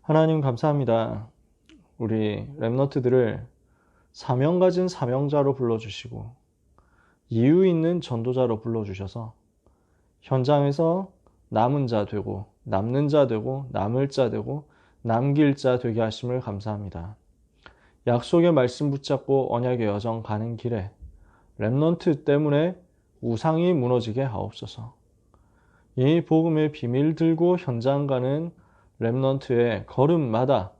하나님 감사합니다. 우리 렘넌트들을 사명 가진 사명자로 불러주시고 이유 있는 전도자로 불러주셔서 현장에서 남은 자 되고 남는 자 되고 남을 자 되고 남길 자 되게 하심을 감사합니다. 약속의 말씀 붙잡고 언약의 여정 가는 길에 렘넌트 때문에 우상이 무너지게 하옵소서. 이 복음의 비밀 들고 현장 가는 렘넌트의 걸음마다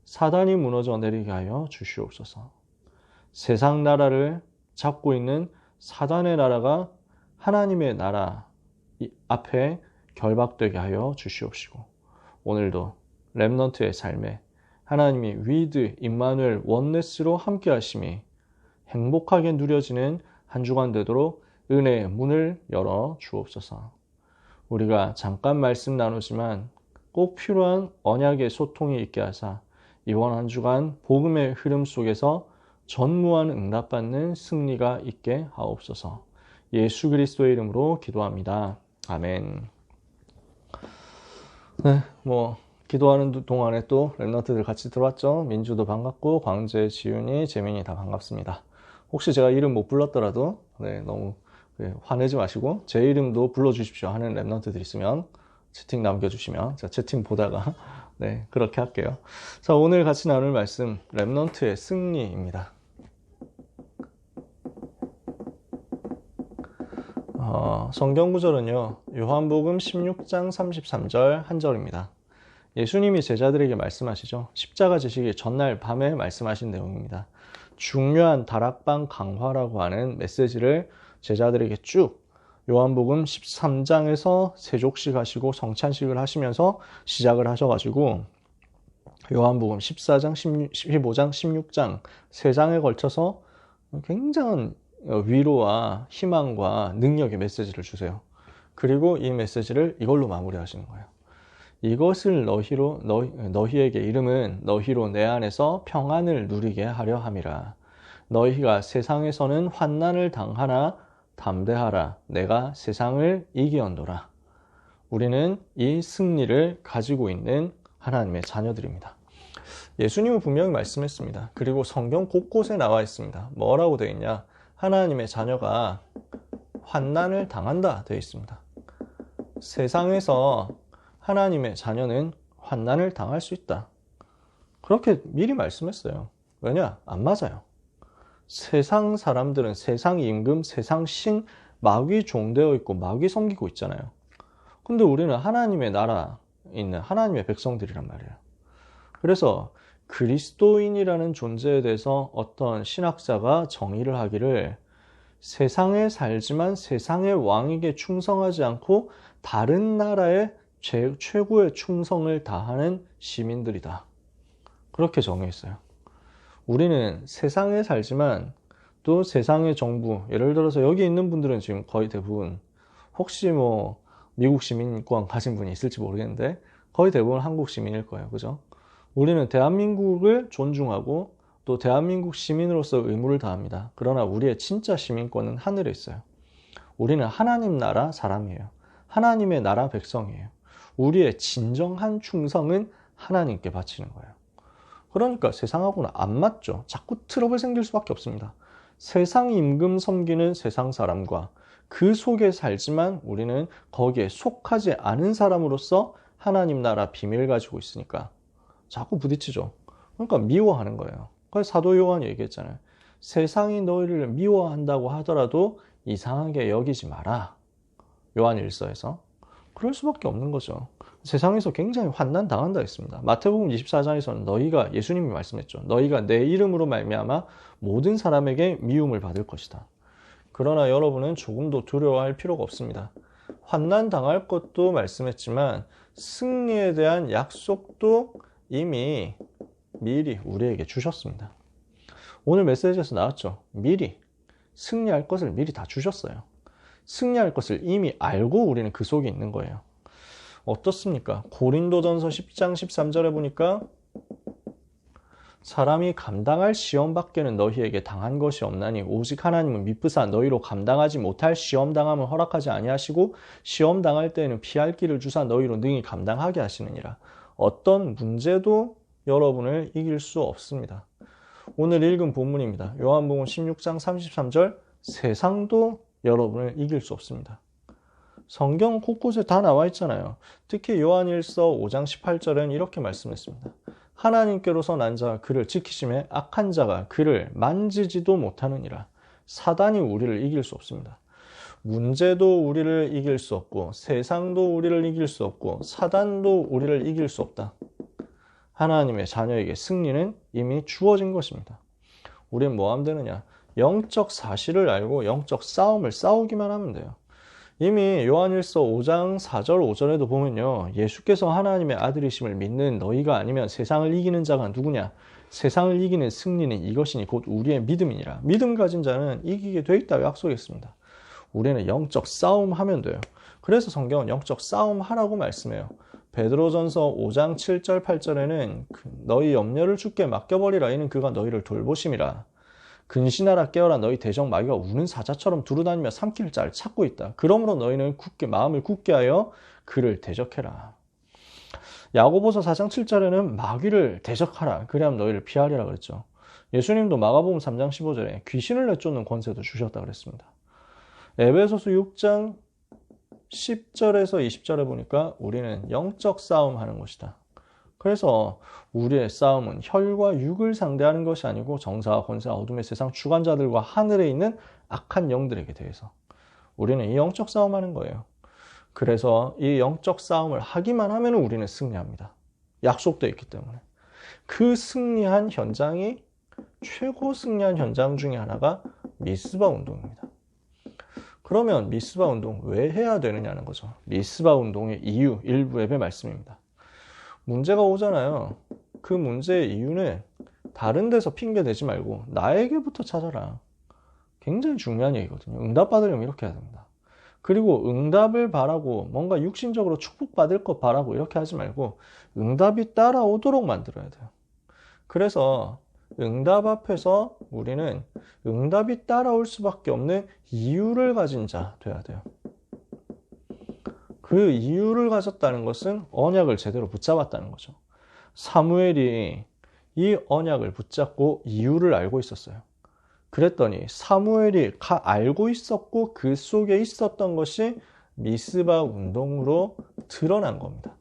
사단이 무너져 내리게 하여 주시옵소서. 세상 나라를 잡고 있는 사단의 나라가 하나님의 나라 앞에 결박되게 하여 주시옵시고, 오늘도 렘넌트의 삶에 하나님이 위드 임마누엘 원네스로 함께 하심이 행복하게 누려지는 한 주간 되도록 은혜의 문을 열어 주옵소서. 우리가 잠깐 말씀 나누지만 꼭 필요한 언약의 소통이 있게 하사 이번 한 주간 복음의 흐름 속에서 전무한 응답받는 승리가 있게 하옵소서. 예수 그리스도의 이름으로 기도합니다. 아멘. 네, 기도하는 동안에 또 렘넌트들 같이 들어왔죠. 민주도 반갑고 광재, 지윤이, 재민이 다 반갑습니다. 혹시 제가 이름 못 불렀더라도 너무 화내지 마시고 제 이름도 불러주십시오 하는 렘넌트들 있으면 채팅 남겨주시면 제가 채팅 보다가 그렇게 할게요. 자, 오늘 같이 나눌 말씀 렘넌트의 승리입니다. 성경 구절은요, 요한복음 16장 33절 한 절입니다. 예수님이 제자들에게 말씀하시죠. 십자가 지시기 전날 밤에 말씀하신 내용입니다. 중요한 다락방 강화라고 하는 메시지를 제자들에게 쭉 요한복음 13장에서 세족식 하시고 성찬식을 하시면서 시작을 하셔가지고 요한복음 14장, 15장, 16장 3장에 걸쳐서 굉장한 위로와 희망과 능력의 메시지를 주세요. 그리고 이 메시지를 이걸로 마무리하시는 거예요. 이것을 너희에게 이름은 너희로 내 안에서 평안을 누리게 하려 함이라. 너희가 세상에서는 환난을 당하나 담대하라. 내가 세상을 이기었노라. 우리는 이 승리를 가지고 있는 하나님의 자녀들입니다. 예수님은 분명히 말씀했습니다. 그리고 성경 곳곳에 나와 있습니다. 뭐라고 되어 있냐? 하나님의 자녀가 환난을 당한다 되어 있습니다. 세상에서 하나님의 자녀는 환난을 당할 수 있다. 그렇게 미리 말씀했어요. 왜냐? 안 맞아요. 세상 사람들은 세상 임금, 세상 신, 마귀 종되어 있고 마귀 섬기고 있잖아요. 근데 우리는 하나님의 나라에 있는 하나님의 백성들이란 말이에요. 그래서 그리스도인이라는 존재에 대해서 어떤 신학자가 정의를 하기를 세상에 살지만 세상의 왕에게 충성하지 않고 다른 나라의 최고의 충성을 다하는 시민들이다. 그렇게 정의했어요. 우리는 세상에 살지만 또 세상의 정부, 예를 들어서 여기 있는 분들은 지금 거의 대부분 혹시 미국 시민권 가진 분이 있을지 모르겠는데 거의 대부분 한국 시민일 거예요. 그죠? 우리는 대한민국을 존중하고 또 대한민국 시민으로서 의무를 다합니다. 그러나 우리의 진짜 시민권은 하늘에 있어요. 우리는 하나님 나라 사람이에요. 하나님의 나라 백성이에요. 우리의 진정한 충성은 하나님께 바치는 거예요. 그러니까 세상하고는 안 맞죠. 자꾸 트러블 생길 수밖에 없습니다. 세상 임금 섬기는 세상 사람과 그 속에 살지만 우리는 거기에 속하지 않은 사람으로서 하나님 나라 비밀 가지고 있으니까 자꾸 부딪히죠. 그러니까 미워하는 거예요. 그래서 사도 요한이 얘기했잖아요. 세상이 너희를 미워한다고 하더라도 이상하게 여기지 마라. 요한 1서에서. 그럴 수밖에 없는 거죠. 세상에서 굉장히 환난 당한다 했습니다. 마태복음 24장에서는 너희가, 예수님이 말씀했죠. 너희가 내 이름으로 말미암아 모든 사람에게 미움을 받을 것이다. 그러나 여러분은 조금도 두려워할 필요가 없습니다. 환난 당할 것도 말씀했지만 승리에 대한 약속도 이미 미리 우리에게 주셨습니다. 오늘 메시지에서 나왔죠. 미리 승리할 것을 미리 다 주셨어요. 승리할 것을 이미 알고 우리는 그 속에 있는 거예요. 어떻습니까? 고린도전서 10장 13절에 보니까 사람이 감당할 시험 밖에는 너희에게 당한 것이 없나니 오직 하나님은 미쁘사 너희로 감당하지 못할 시험 당함을 허락하지 아니하시고 시험 당할 때에는 피할 길을 주사 너희로 능히 감당하게 하시느니라. 어떤 문제도 여러분을 이길 수 없습니다. 오늘 읽은 본문입니다. 요한복음 16장 33절, 세상도 여러분을 이길 수 없습니다. 성경 곳곳에 다 나와 있잖아요. 특히 요한일서 5장 18절엔 이렇게 말씀했습니다. 하나님께로서 난 자가 그를 지키심에 악한 자가 그를 만지지도 못하느니라. 사단이 우리를 이길 수 없습니다. 문제도 우리를 이길 수 없고 세상도 우리를 이길 수 없고 사단도 우리를 이길 수 없다. 하나님의 자녀에게 승리는 이미 주어진 것입니다. 우리는 뭐 하면 되느냐? 영적 사실을 알고 영적 싸움을 싸우기만 하면 돼요. 이미 요한일서 5장 4절 5절에도 보면요. 예수께서 하나님의 아들이심을 믿는 너희가 아니면 세상을 이기는 자가 누구냐? 세상을 이기는 승리는 이것이니 곧 우리의 믿음이니라. 믿음 가진 자는 이기게 돼 있다고 약속했습니다. 우리는 영적 싸움 하면 돼요. 그래서 성경은 영적 싸움 하라고 말씀해요. 베드로전서 5장 7절 8절에는 너희 염려를 주께 맡겨버리라. 이는 그가 너희를 돌보심이라. 근신하라 깨어라. 너희 대적 마귀가 우는 사자처럼 두루다니며 삼킬 자를 찾고 있다. 그러므로 너희는 마음을 굳게 하여 그를 대적해라. 야고보서 4장 7절에는 마귀를 대적하라. 그래야 너희를 피하리라 그랬죠. 예수님도 마가복음 3장 15절에 귀신을 내쫓는 권세도 주셨다 그랬습니다. 에베소서 6장 10절에서 20절에 보니까 우리는 영적 싸움하는 것이다. 그래서 우리의 싸움은 혈과 육을 상대하는 것이 아니고 정사와 권세와 어둠의 세상 주관자들과 하늘에 있는 악한 영들에게 대해서 우리는 이 영적 싸움하는 거예요. 그래서 이 영적 싸움을 하기만 하면 우리는 승리합니다. 약속되어 있기 때문에. 그 승리한 현장이 최고 승리한 현장 중에 하나가 미스바 운동입니다. 그러면 미스바 운동 왜 해야 되느냐는 거죠. 미스바 운동의 이유 일부의 말씀입니다. 문제가 오잖아요. 그 문제의 이유는 다른 데서 핑계 대지 말고 나에게부터 찾아라. 굉장히 중요한 얘기거든요. 응답받으려면 이렇게 해야 됩니다. 그리고 응답을 바라고 뭔가 육신적으로 축복받을 것 바라고 이렇게 하지 말고 응답이 따라오도록 만들어야 돼요. 그래서 응답 앞에서 우리는 응답이 따라올 수밖에 없는 이유를 가진 자 돼야 돼요. 그 이유를 가졌다는 것은 언약을 제대로 붙잡았다는 거죠. 사무엘이 이 언약을 붙잡고 이유를 알고 있었어요. 그랬더니 사무엘이 알고 있었고 그 속에 있었던 것이 미스바 운동으로 드러난 겁니다.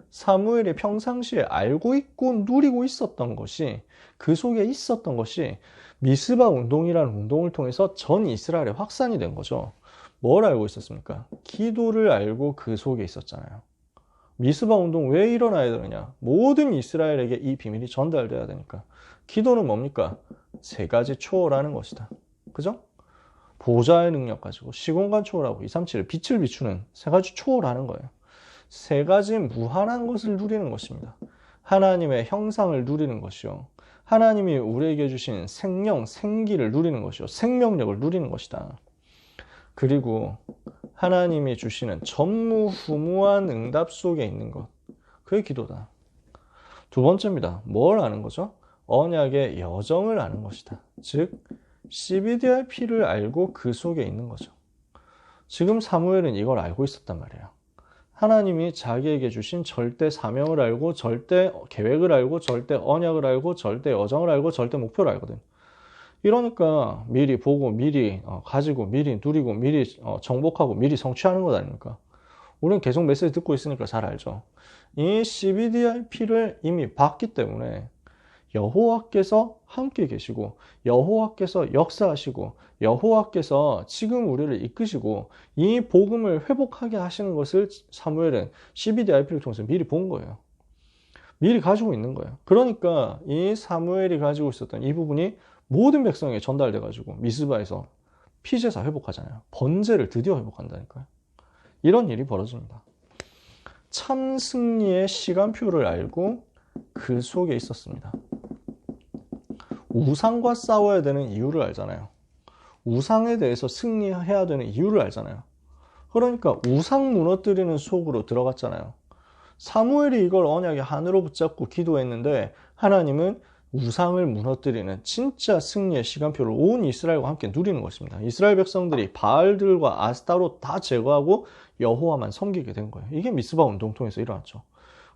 사무엘이 평상시에 알고 있고 누리고 있었던 것이 그 속에 있었던 것이 미스바 운동이라는 운동을 통해서 전 이스라엘에 확산이 된 거죠. 뭘 알고 있었습니까? 기도를 알고 그 속에 있었잖아요. 미스바 운동 왜 일어나야 되느냐? 모든 이스라엘에게 이 비밀이 전달돼야 되니까. 기도는 뭡니까? 세 가지 초월하는 것이다. 그죠? 보좌의 능력 가지고 시공간 초월하고 237 빛을 비추는 세 가지 초월하는 거예요. 세 가지 무한한 것을 누리는 것입니다. 하나님의 형상을 누리는 것이요. 하나님이 우리에게 주신 생명, 생기를 누리는 것이요. 생명력을 누리는 것이다. 그리고 하나님이 주시는 전무후무한 응답 속에 있는 것. 그게 기도다. 두 번째입니다. 뭘 아는 거죠? 언약의 여정을 아는 것이다. 즉 CBDRP를 알고 그 속에 있는 거죠. 지금 사무엘은 이걸 알고 있었단 말이에요. 하나님이 자기에게 주신 절대 사명을 알고 절대 계획을 알고 절대 언약을 알고 절대 여정을 알고 절대 목표를 알거든. 이러니까 미리 보고 미리 가지고 미리 누리고 미리 정복하고 미리 성취하는 것 아닙니까? 우리는 계속 메시지 듣고 있으니까 잘 알죠. 이 CBDRP를 이미 봤기 때문에 여호와께서 함께 계시고 여호와께서 역사하시고 여호와께서 지금 우리를 이끄시고 이 복음을 회복하게 하시는 것을 사무엘은 CBDRP를 통해서 미리 본 거예요. 미리 가지고 있는 거예요. 그러니까 이 사무엘이 가지고 있었던 이 부분이 모든 백성에게 전달돼 가지고 미스바에서 피제사 회복하잖아요. 번제를 드디어 회복한다니까요. 이런 일이 벌어집니다. 참 승리의 시간표를 알고 그 속에 있었습니다. 우상과 싸워야 되는 이유를 알잖아요. 우상에 대해서 승리해야 되는 이유를 알잖아요. 그러니까 우상 무너뜨리는 속으로 들어갔잖아요. 사무엘이 이걸 언약의 한으로 붙잡고 기도했는데 하나님은 우상을 무너뜨리는 진짜 승리의 시간표를 온 이스라엘과 함께 누리는 것입니다. 이스라엘 백성들이 바알들과 아스타롯 다 제거하고 여호와만 섬기게 된 거예요. 이게 미스바 운동 통해서 일어났죠.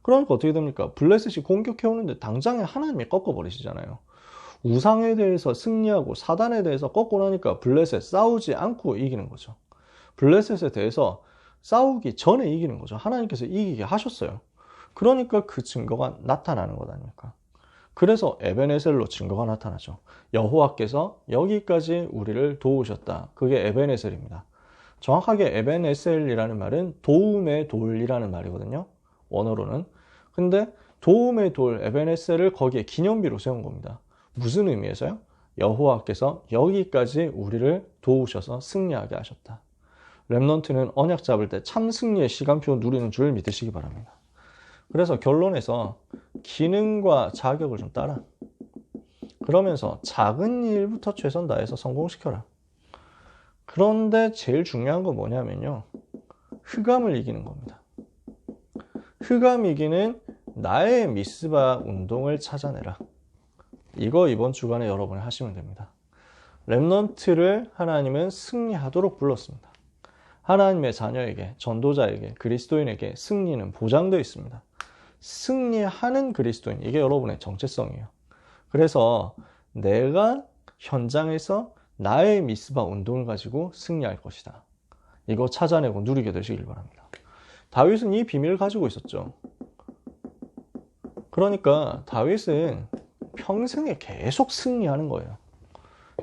그러니까 어떻게 됩니까? 블레셋이 공격해오는데 당장에 하나님이 꺾어버리시잖아요. 우상에 대해서 승리하고 사단에 대해서 꺾고 나니까 블레셋 싸우지 않고 이기는 거죠. 블레셋에 대해서 싸우기 전에 이기는 거죠. 하나님께서 이기게 하셨어요. 그러니까 그 증거가 나타나는 것 아닙니까? 그래서 에벤에셀로 증거가 나타나죠. 여호와께서 여기까지 우리를 도우셨다. 그게 에벤에셀입니다. 정확하게 에벤에셀이라는 말은 도움의 돌이라는 말이거든요. 원어로는. 근데 도움의 돌 에벤에셀을 거기에 기념비로 세운 겁니다. 무슨 의미에서요? 여호와께서 여기까지 우리를 도우셔서 승리하게 하셨다. 렘넌트는 언약 잡을 때 참 승리의 시간표 누리는 줄 믿으시기 바랍니다. 그래서 결론에서 기능과 자격을 좀 따라. 그러면서 작은 일부터 최선 다해서 성공시켜라. 그런데 제일 중요한 건 뭐냐면요. 흑암을 이기는 겁니다. 흑암 이기는 나의 미스바 운동을 찾아내라. 이거 이번 주간에 여러분이 하시면 됩니다. 렘넌트를 하나님은 승리하도록 불렀습니다. 하나님의 자녀에게, 전도자에게, 그리스도인에게 승리는 보장되어 있습니다. 승리하는 그리스도인, 이게 여러분의 정체성이에요. 그래서 내가 현장에서 나의 미스바 운동을 가지고 승리할 것이다. 이거 찾아내고 누리게 되시길 바랍니다. 다윗은 이 비밀을 가지고 있었죠. 그러니까 다윗은 평생에 계속 승리하는 거예요.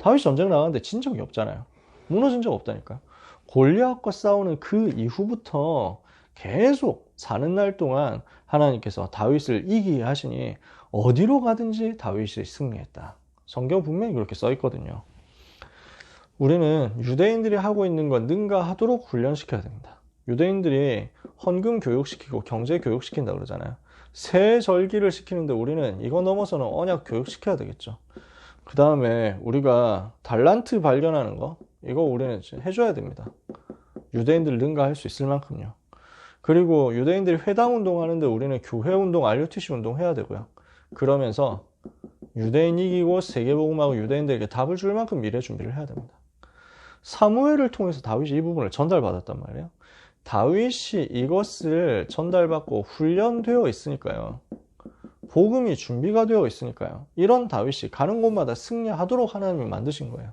다윗이 전쟁 나가는데 진 적이 없잖아요. 무너진 적 없다니까요. 골리앗과 싸우는 그 이후부터 계속 사는 날 동안 하나님께서 다윗을 이기게 하시니 어디로 가든지 다윗이 승리했다. 성경 분명히 그렇게 써 있거든요. 우리는 유대인들이 하고 있는 건 능가하도록 훈련시켜야 됩니다. 유대인들이 헌금 교육시키고 경제 교육시킨다 그러잖아요. 새 절기를 시키는데 우리는 이거 넘어서는 언약 교육시켜야 되겠죠. 그 다음에 우리가 달란트 발견하는 거, 이거 우리는 해줘야 됩니다. 유대인들 능가할 수 있을 만큼요. 그리고 유대인들이 회당 운동하는데 우리는 교회 운동, RUTC 운동 해야 되고요. 그러면서 유대인 이기고 세계복음하고 유대인들에게 답을 줄 만큼 미래 준비를 해야 됩니다. 사무엘을 통해서 다윗이 이 부분을 전달받았단 말이에요. 다윗이 이것을 전달받고 훈련되어 있으니까요. 복음이 준비가 되어 있으니까요. 이런 다윗이 가는 곳마다 승리하도록 하나님이 만드신 거예요.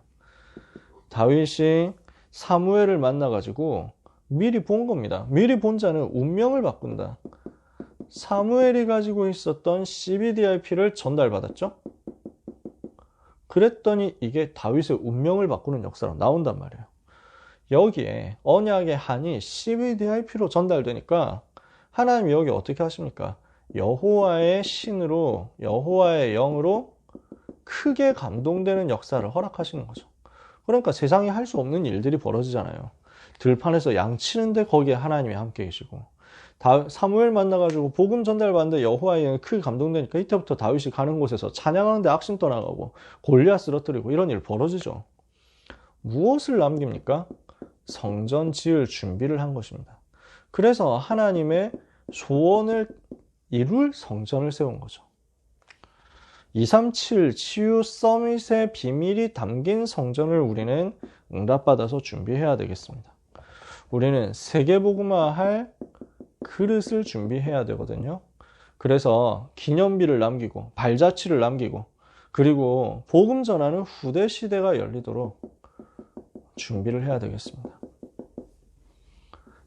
다윗이 사무엘을 만나가지고 미리 본 겁니다. 미리 본 자는 운명을 바꾼다. 사무엘이 가지고 있었던 CBDIP를 전달받았죠. 그랬더니 이게 다윗의 운명을 바꾸는 역사로 나온단 말이에요. 여기에 언약의 한이 CBDIP로 전달되니까 하나님이 여기 어떻게 하십니까? 여호와의 신으로, 여호와의 영으로 크게 감동되는 역사를 허락하시는 거죠. 그러니까 세상에 할 수 없는 일들이 벌어지잖아요. 들판에서 양 치는데 거기에 하나님이 함께 계시고, 사무엘 만나가지고 복음 전달받는데 여호와의 영이 크게 감동되니까 이때부터 다윗이 가는 곳에서 찬양하는데 악신 떠나가고 골리앗 쓰러뜨리고 이런 일 벌어지죠. 무엇을 남깁니까? 성전 지을 준비를 한 것입니다. 그래서 하나님의 소원을 이룰 성전을 세운 거죠. 237 치유 서밋의 비밀이 담긴 성전을 우리는 응답받아서 준비해야 되겠습니다. 우리는 세계복음화할 그릇을 준비해야 되거든요. 그래서 기념비를 남기고 발자취를 남기고 그리고 복음 전하는 후대 시대가 열리도록 준비를 해야 되겠습니다.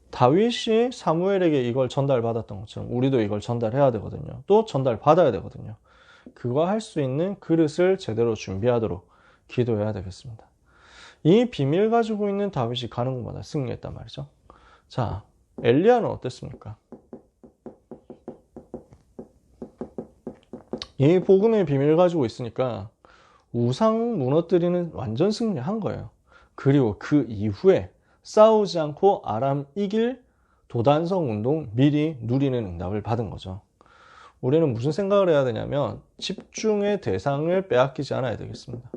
다윗이 사무엘에게 이걸 전달받았던 것처럼 우리도 이걸 전달해야 되거든요. 또 전달받아야 되거든요. 그거 할 수 있는 그릇을 제대로 준비하도록 기도해야 되겠습니다. 이 비밀 가지고 있는 다윗이 가는 곳마다 승리했단 말이죠. 자, 엘리야는 어땠습니까? 이 복음의 비밀을 가지고 있으니까 우상 무너뜨리는 완전 승리한 거예요. 그리고 그 이후에 싸우지 않고 아람 이길 도단성 운동 미리 누리는 응답을 받은 거죠. 우리는 무슨 생각을 해야 되냐면 집중의 대상을 빼앗기지 않아야 되겠습니다.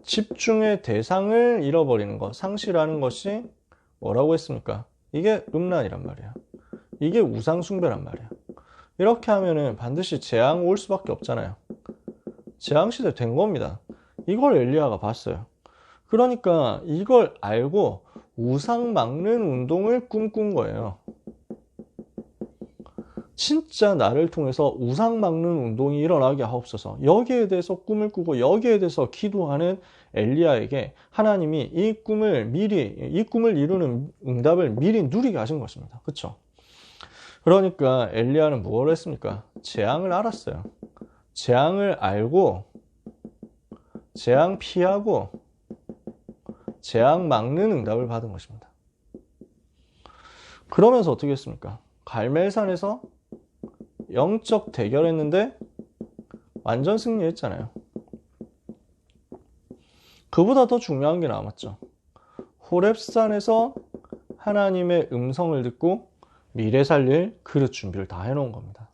집중의 대상을 잃어버리는 것, 상실하는 것이 뭐라고 했습니까? 이게 음란이란 말이야. 이게 우상숭배란 말이야. 이렇게 하면은 반드시 재앙 올 수밖에 없잖아요. 재앙시대 된 겁니다. 이걸 엘리야가 봤어요. 그러니까 이걸 알고 우상 막는 운동을 꿈꾼 거예요. 진짜 나를 통해서 우상 막는 운동이 일어나게 하옵소서. 여기에 대해서 꿈을 꾸고 여기에 대해서 기도하는 엘리야에게 하나님이 이 꿈을 이루는 응답을 미리 누리게 하신 것입니다. 그렇죠? 그러니까 엘리야는 무엇을 했습니까? 재앙을 알았어요. 재앙을 알고 재앙 피하고 재앙 막는 응답을 받은 것입니다. 그러면서 어떻게 했습니까? 갈멜산에서 영적 대결했는데 완전 승리했잖아요. 그보다 더 중요한 게 남았죠. 호렙산에서 하나님의 음성을 듣고 미래 살릴 그릇 준비를 다 해놓은 겁니다.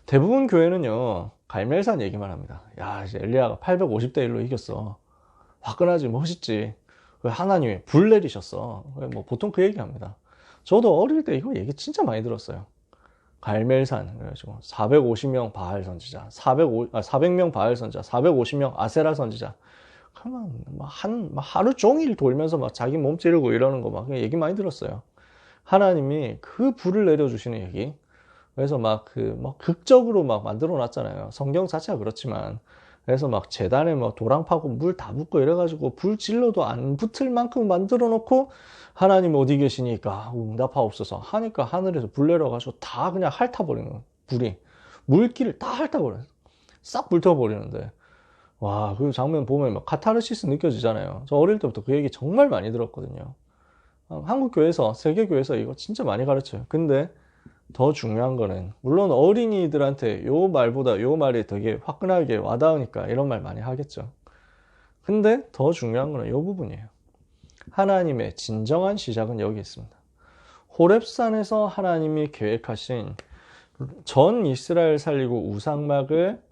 대부분 교회는요, 갈멜산 얘기만 합니다. 야, 이제 엘리야가 850대 1로 이겼어. 화끈하지, 멋있지. 하나님이 불 내리셨어. 뭐 보통 그 얘기합니다. 저도 어릴 때 이거 얘기 진짜 많이 들었어요. 갈멜산, 그래가지고 450명 바알 선지자, 400명 바알 선지자, 450명 아세라 선지자. 그러면 하루 종일 돌면서 막 자기 몸 찌르고 이러는 거 막 얘기 많이 들었어요. 하나님이 그 불을 내려주시는 얘기. 그래서 막 극적으로 막 만들어 놨잖아요. 성경 자체가 그렇지만. 그래서 막 재단에 막 도랑 파고 물 다 붓고 이래가지고 불 질러도 안 붙을 만큼 만들어 놓고 하나님 어디 계시니까 응답하옵소서 하니까 하늘에서 불 내려가지고 다 그냥 핥아버리는 거예요. 불이. 물기를 다 핥아버려요. 싹 불태워버리는데. 와, 그 장면 보면 막 카타르시스 느껴지잖아요. 저 어릴 때부터 그 얘기 정말 많이 들었거든요. 한국 교회에서, 세계 교회에서 이거 진짜 많이 가르쳐요. 근데 더 중요한 거는, 물론 어린이들한테 요 말보다 요 말이 되게 화끈하게 와닿으니까 이런 말 많이 하겠죠. 근데 더 중요한 거는 요 부분이에요. 하나님의 진정한 시작은 여기 있습니다. 호렙산에서 하나님이 계획하신 전 이스라엘 살리고 우상막을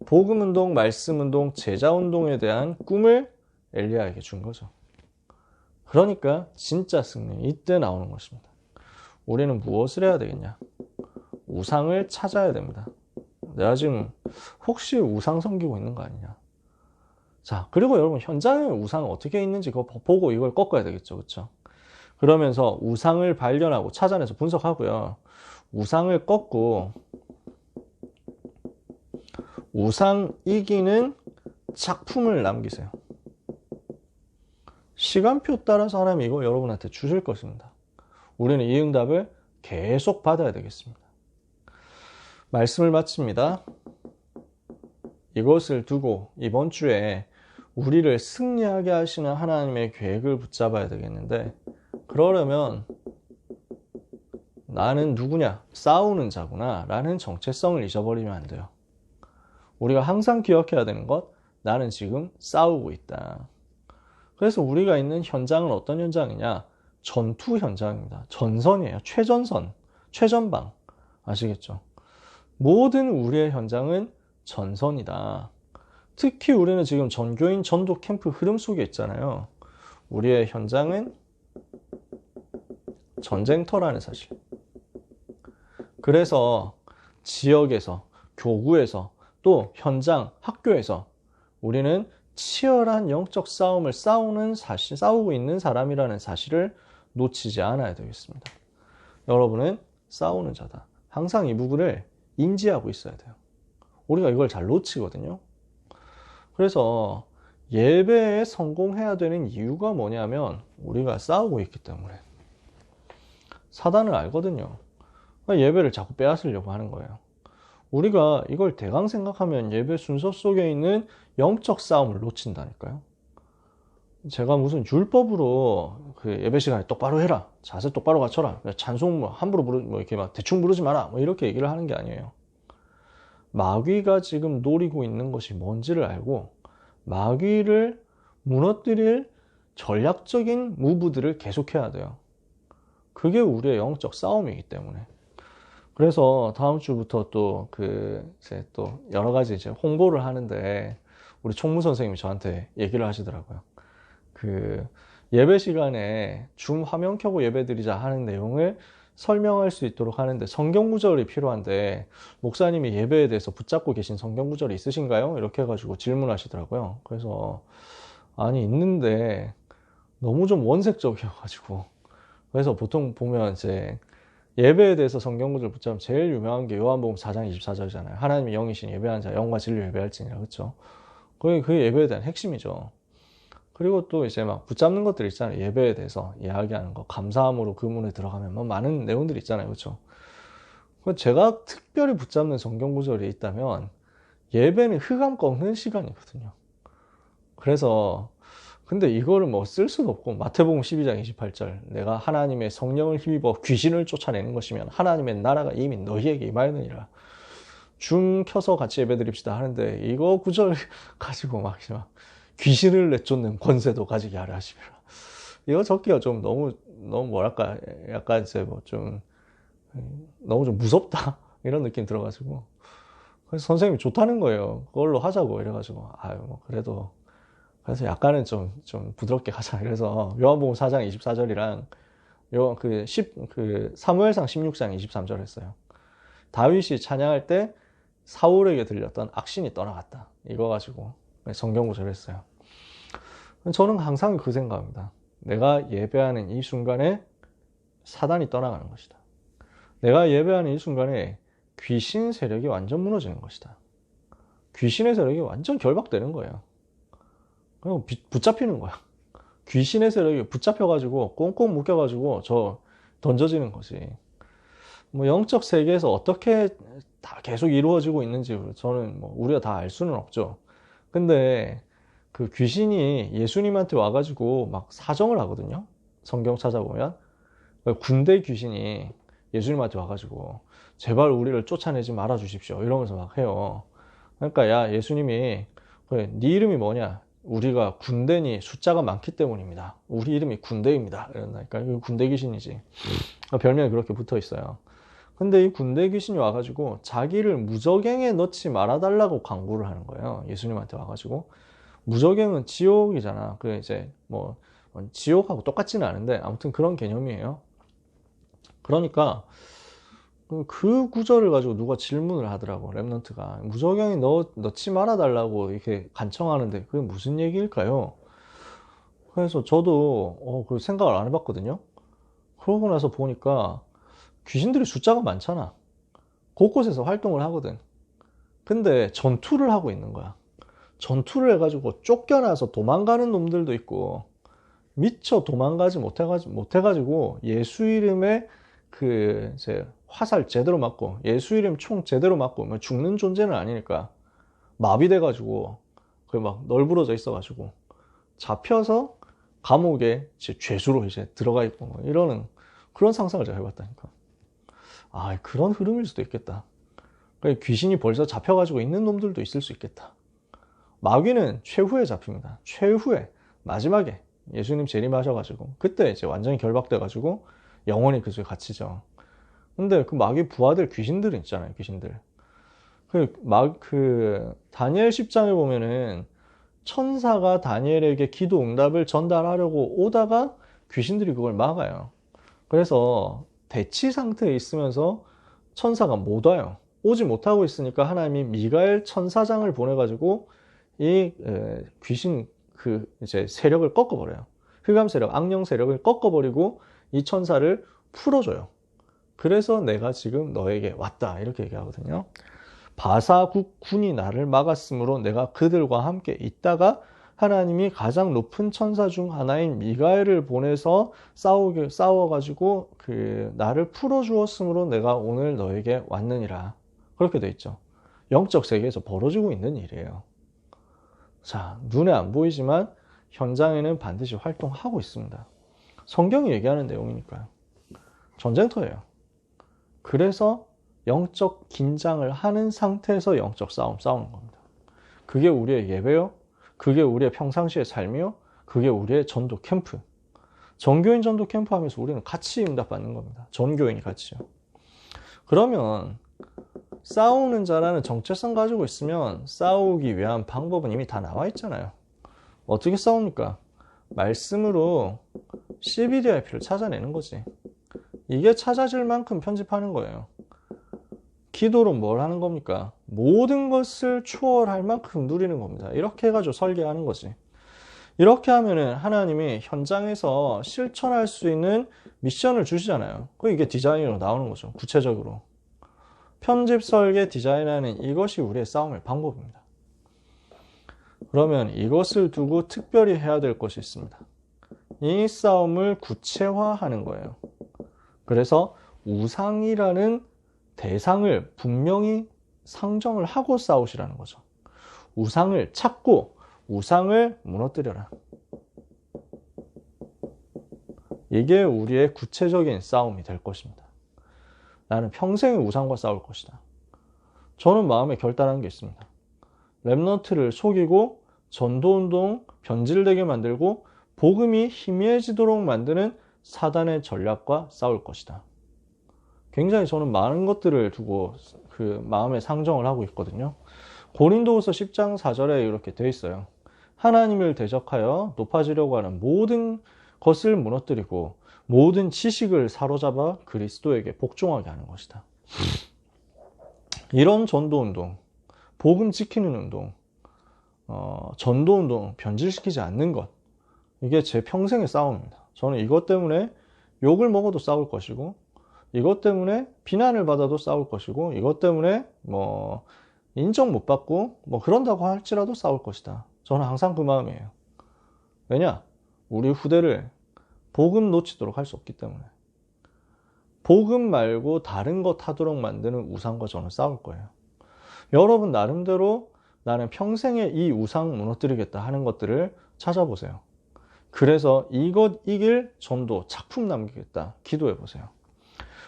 복음운동, 말씀운동, 제자운동에 대한 꿈을 엘리야에게 준 거죠. 그러니까 진짜 승리, 이때 나오는 것입니다. 우리는 무엇을 해야 되겠냐? 우상을 찾아야 됩니다. 내가 지금 혹시 우상 섬기고 있는 거 아니냐? 자, 그리고 여러분 현장에 우상은 어떻게 있는지 그거 보고 이걸 꺾어야 되겠죠. 그렇죠? 그러면서 우상을 발견하고 찾아내서 분석하고요. 우상을 꺾고 우상 이기는 작품을 남기세요. 시간표 따라서 하나님이 이거 여러분한테 주실 것입니다. 우리는 이 응답을 계속 받아야 되겠습니다. 말씀을 마칩니다. 이것을 두고 이번 주에 우리를 승리하게 하시는 하나님의 계획을 붙잡아야 되겠는데, 그러려면 나는 누구냐? 싸우는 자구나 라는 정체성을 잊어버리면 안 돼요. 우리가 항상 기억해야 되는 것, 나는 지금 싸우고 있다. 그래서 우리가 있는 현장은 어떤 현장이냐? 전투 현장입니다. 전선이에요. 최전선, 최전방. 아시겠죠? 모든 우리의 현장은 전선이다. 특히 우리는 지금 전교인 전도 캠프 흐름 속에 있잖아요. 우리의 현장은 전쟁터라는 사실. 그래서 지역에서, 교구에서, 또 현장, 학교에서 우리는 치열한 영적 싸움을 싸우고 있는 사람이라는 사실을 놓치지 않아야 되겠습니다. 여러분은 싸우는 자다. 항상 이 부분을 인지하고 있어야 돼요. 우리가 이걸 잘 놓치거든요. 그래서 예배에 성공해야 되는 이유가 뭐냐면 우리가 싸우고 있기 때문에. 사단을 알거든요. 예배를 자꾸 빼앗으려고 하는 거예요. 우리가 이걸 대강 생각하면 예배 순서 속에 있는 영적 싸움을 놓친다니까요. 제가 무슨 율법으로 그 예배 시간에 똑바로 해라, 자세 똑바로 갖춰라, 찬송 함부로 이렇게 막 대충 부르지 마라, 이렇게 얘기를 하는 게 아니에요. 마귀가 지금 노리고 있는 것이 뭔지를 알고 마귀를 무너뜨릴 전략적인 무브들을 계속해야 돼요. 그게 우리의 영적 싸움이기 때문에. 그래서 다음 주부터 또 이제 또 여러 가지 이제 홍보를 하는데 우리 총무 선생님이 저한테 얘기를 하시더라고요. 예배 시간에 줌 화면 켜고 예배 드리자 하는 내용을 설명할 수 있도록 하는데 성경 구절이 필요한데 목사님이 예배에 대해서 붙잡고 계신 성경 구절이 있으신가요? 이렇게 해가지고 질문하시더라고요. 그래서 아니 있는데 너무 좀 원색적이어가지고, 그래서 보통 보면 이제 예배에 대해서 성경 구절 붙잡으면 제일 유명한 게 요한복음 4장 24절이잖아요. 하나님이 영이신 예배하는 자 영과 진리로 예배할지니라. 그렇죠? 그게 예배에 대한 핵심이죠. 그리고 또 이제 막 붙잡는 것들 있잖아요. 예배에 대해서 이야기하는 거. 감사함으로 그 문에 들어가면 뭐 많은 내용들이 있잖아요. 그렇죠? 제가 특별히 붙잡는 성경 구절이 있다면 예배는 흑암 꺾는 시간이거든요. 그래서 근데 이거를 뭐 쓸 수도 없고 마태복음 12장 28절 내가 하나님의 성령을 힘입어 귀신을 쫓아내는 것이면 하나님의 나라가 이미 너희에게 임하였느니라. 중 켜서 같이 예배드립시다 하는데 이거 구절 가지고 막 귀신을 내쫓는 권세도 가지게 하라 하시더라. 이거 적기가 좀 너무 뭐랄까 약간 이제 뭐 좀 너무 좀 무섭다 이런 느낌 들어가지고 그래서 선생님이 좋다는 거예요. 그걸로 하자고 이래가지고 아유 뭐 그래도 그래서 약간은 좀 부드럽게 가자. 그래서 요한복음 4장 24절이랑 그 사무엘상 16장 23절 했어요. 다윗이 찬양할 때 사울에게 들렸던 악신이 떠나갔다. 이거 가지고 성경 구절을 했어요. 저는 항상 그 생각입니다. 내가 예배하는 이 순간에 사단이 떠나가는 것이다. 내가 예배하는 이 순간에 귀신 세력이 완전 무너지는 것이다. 귀신의 세력이 완전 결박되는 거예요. 그냥 붙잡히는 거야. 귀신의 세력이 붙잡혀가지고 꽁꽁 묶여가지고 저 던져지는 거지. 뭐 영적 세계에서 어떻게 다 계속 이루어지고 있는지 저는 뭐 우리가 다 알 수는 없죠. 근데 그 귀신이 예수님한테 와가지고 막 사정을 하거든요. 성경 찾아보면 군대 귀신이 예수님한테 와가지고 제발 우리를 쫓아내지 말아 주십시오 이러면서 막 해요. 그러니까 야 예수님이 그래, 네 이름이 뭐냐? 우리가 군대니 숫자가 많기 때문입니다. 우리 이름이 군대입니다. 이런다니까 이거 군대 귀신이지. 별명이 그렇게 붙어 있어요. 근데 이 군대 귀신이 와가지고 자기를 무저갱에 넣지 말아달라고 강구를 하는 거예요. 예수님한테 와가지고 무저갱은 지옥이잖아. 그 이제 뭐 지옥하고 똑같지는 않은데 아무튼 그런 개념이에요. 그러니까 그 구절을 가지고 누가 질문을 하더라고. 랩넌트가 무저갱에 넣지 말아달라고 이렇게 간청하는데 그게 무슨 얘기일까요? 그래서 저도 그 생각을 안 해봤거든요. 그러고 나서 보니까 귀신들이 숫자가 많잖아. 곳곳에서 활동을 하거든. 근데 전투를 하고 있는 거야. 전투를 해가지고 쫓겨나서 도망가는 놈들도 있고 미처 도망가지 못해가지고 예수 이름에 그 이제 화살 제대로 맞고 예수 이름 총 제대로 맞고 뭐 죽는 존재는 아니니까 마비돼가지고 그 막 널브러져 있어가지고 잡혀서 감옥에 이제 죄수로 이제 들어가 있고 뭐 이러는 그런 상상을 제가 해봤다니까. 아 그런 흐름일 수도 있겠다. 귀신이 벌써 잡혀가지고 있는 놈들도 있을 수 있겠다. 마귀는 최후에 잡힙니다. 최후에 마지막에 예수님 재림하셔가지고 그때 이제 완전히 결박돼가지고 영원히 그 속에 갇히죠. 근데 그 마귀 부하들 귀신들은 있잖아요. 귀신들. 다니엘 10장에 보면은 천사가 다니엘에게 기도 응답을 전달하려고 오다가 귀신들이 그걸 막아요. 그래서 대치 상태에 있으면서 천사가 못 와요. 오지 못하고 있으니까 하나님이 미가엘 천사장을 보내가지고 이 귀신 그 이제 세력을 꺾어버려요. 흑암 세력, 악령 세력을 꺾어버리고 이 천사를 풀어줘요. 그래서 내가 지금 너에게 왔다 이렇게 얘기하거든요. 바사국 군이 나를 막았으므로 내가 그들과 함께 있다가 하나님이 가장 높은 천사 중 하나인 미가엘을 보내서 싸워가지고 그 나를 풀어주었으므로 내가 오늘 너에게 왔느니라. 그렇게 돼 있죠. 영적 세계에서 벌어지고 있는 일이에요. 자, 눈에 안 보이지만 현장에는 반드시 활동하고 있습니다. 성경이 얘기하는 내용이니까요. 전쟁터예요. 그래서 영적 긴장을 하는 상태에서 영적 싸우는 겁니다. 그게 우리의 예배요. 그게 우리의 평상시의 삶이요. 그게 우리의 전도 캠프. 전교인 전도 캠프 하면서 우리는 같이 응답받는 겁니다. 전교인이 같이요. 그러면 싸우는 자라는 정체성 가지고 있으면 싸우기 위한 방법은 이미 다 나와 있잖아요. 어떻게 싸웁니까? 말씀으로 CBDIP를 찾아내는 거지. 이게 찾아질 만큼 편집하는 거예요. 기도로 뭘 하는 겁니까? 모든 것을 초월할 만큼 누리는 겁니다. 이렇게 해가지고 설계하는 거지. 이렇게 하면은 하나님이 현장에서 실천할 수 있는 미션을 주시잖아요. 이게 디자인으로 나오는 거죠. 구체적으로. 편집, 설계, 디자인하는 이것이 우리의 싸움의 방법입니다. 그러면 이것을 두고 특별히 해야 될 것이 있습니다. 이 싸움을 구체화하는 거예요. 그래서 우상이라는 대상을 분명히 상정을 하고 싸우시라는 거죠. 우상을 찾고 우상을 무너뜨려라. 이게 우리의 구체적인 싸움이 될 것입니다. 나는 평생의 우상과 싸울 것이다. 저는 마음에 결단한 게 있습니다. 렘넌트를 속이고 전도운동 변질되게 만들고 복음이 희미해지도록 만드는 사단의 전략과 싸울 것이다. 굉장히 저는 많은 것들을 두고 그 마음에 상정을 하고 있거든요. 고린도후서 10장 4절에 이렇게 되어 있어요. 하나님을 대적하여 높아지려고 하는 모든 것을 무너뜨리고 모든 지식을 사로잡아 그리스도에게 복종하게 하는 것이다. 이런 전도운동, 복음 지키는 운동, 전도운동 변질시키지 않는 것, 이게 제 평생의 싸움입니다. 저는 이것 때문에 욕을 먹어도 싸울 것이고, 이것 때문에 비난을 받아도 싸울 것이고, 이것 때문에 인정 못 받고 그런다고 할지라도 싸울 것이다. 저는 항상 그 마음이에요. 왜냐? 우리 후대를 복음 놓치도록 할 수 없기 때문에. 복음 말고 다른 것 하도록 만드는 우상과 저는 싸울 거예요. 여러분 나름대로 나는 평생에 이 우상 무너뜨리겠다 하는 것들을 찾아보세요. 그래서 이것 이길 전도 작품 남기겠다 기도해 보세요.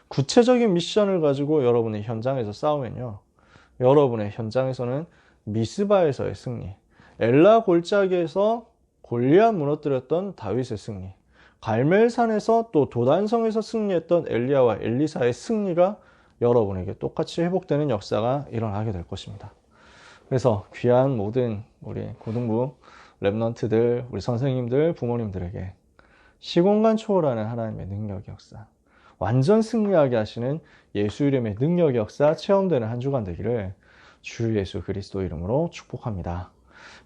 구체적인 미션을 가지고 여러분이 현장에서 싸우면요, 여러분의 현장에서는 미스바에서의 승리, 엘라 골짜기에서 골리앗 무너뜨렸던 다윗의 승리, 갈멜산에서 또 도단성에서 승리했던 엘리야와 엘리사의 승리가 여러분에게 똑같이 회복되는 역사가 일어나게 될 것입니다. 그래서 귀한 모든 우리 고등부 렘넌트들, 우리 선생님들, 부모님들에게 시공간 초월하는 하나님의 능력의 역사, 완전 승리하게 하시는 예수 이름의 능력의 역사 체험되는 한 주간 되기를 주 예수 그리스도 이름으로 축복합니다.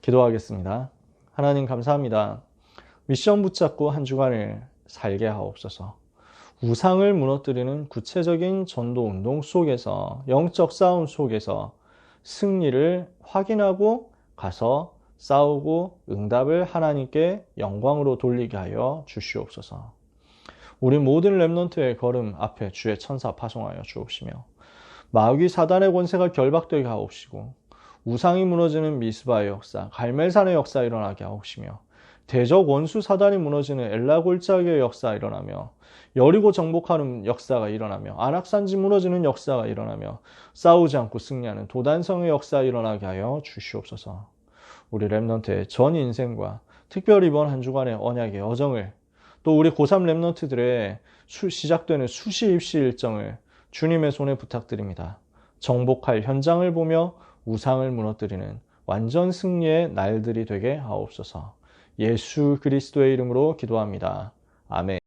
기도하겠습니다. 하나님 감사합니다. 미션 붙잡고 한 주간을 살게 하옵소서. 우상을 무너뜨리는 구체적인 전도 운동 속에서, 영적 싸움 속에서 승리를 확인하고 가서 싸우고 응답을 하나님께 영광으로 돌리게 하여 주시옵소서. 우리 모든 렘넌트의 걸음 앞에 주의 천사 파송하여 주옵시며, 마귀 사단의 권세가 결박되게 하옵시고, 우상이 무너지는 미스바의 역사, 갈멜산의 역사 일어나게 하옵시며, 대적 원수 사단이 무너지는 엘라 골짜기의 역사 일어나며, 여리고 정복하는 역사가 일어나며, 안악산지 무너지는 역사가 일어나며, 싸우지 않고 승리하는 도단성의 역사 일어나게 하여 주시옵소서. 우리 렘넌트의 전 인생과 특별히 이번 한 주간의 언약의 여정을, 또 우리 고3 렘넌트들의 시작되는 수시 입시 일정을 주님의 손에 부탁드립니다. 정복할 현장을 보며 우상을 무너뜨리는 완전 승리의 날들이 되게 하옵소서. 예수 그리스도의 이름으로 기도합니다. 아멘.